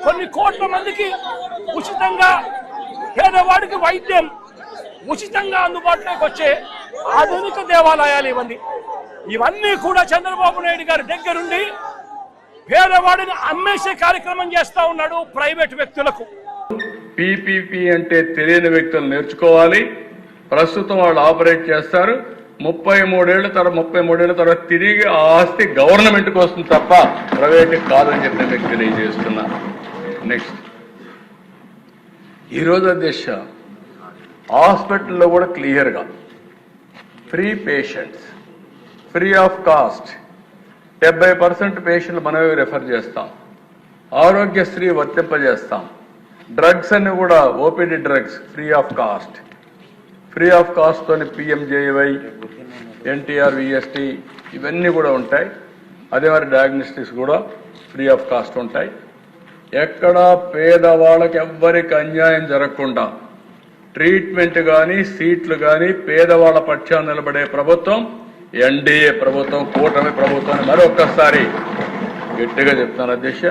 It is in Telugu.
కొన్ని కోట్ల మందికి ఉచితంగా పేదవాడికి వైద్యం ఉచితంగా అందుబాటులోకి వచ్చే ఆధునిక దేవాలయాలు ఇవన్నీ కూడా చంద్రబాబు నాయుడు గారి దగ్గరుండి పేదవాడిని అమ్మేసే కార్యక్రమం చేస్తా ఉన్నాడు ప్రైవేట్ వ్యక్తులకు. పీపీపీ అంటే తెలియని వ్యక్తులు నేర్చుకోవాలి. ప్రస్తుతం వాళ్ళు ఆపరేట్ చేస్తారు. 33 ఏళ్ల తర్వాత తిరిగి ఆ ఆస్తి గవర్నమెంట్కి వస్తుంది తప్ప ప్రైవేట్కి కాదని చెప్పి మీకు తెలియజేస్తున్నా. నెక్స్ట్, ఈరోజు అధ్యక్ష హాస్పిటల్లో కూడా క్లియర్గా free patients, free of cost 70% పేషెంట్లు మనమే రెఫర్ చేస్తాం. ఆరోగ్యశ్రీ వర్తింపజేస్తాం. డ్రగ్స్ అన్ని కూడా OPD drugs free of cost. Free of cost తోని పిఎంజేవై, ఎన్టీఆర్, విఎస్టీ ఇవన్నీ కూడా ఉంటాయి. అదే మరి డయాగ్నోస్టిక్స్ కూడా ఫ్రీ ఆఫ్ కాస్ట్ ఉంటాయి. ఎక్కడ పేదవాళ్ళకి ఎవ్వరికి అన్యాయం జరగకుండా ట్రీట్మెంట్ కానీ సీట్లు కానీ పేదవాళ్ళ పక్షాన్ని నిలబడే ప్రభుత్వం ఎన్డీఏ ప్రభుత్వం, కూటమి ప్రభుత్వం మరొక్కసారి గట్టిగా చెప్తాను అధ్యక్ష.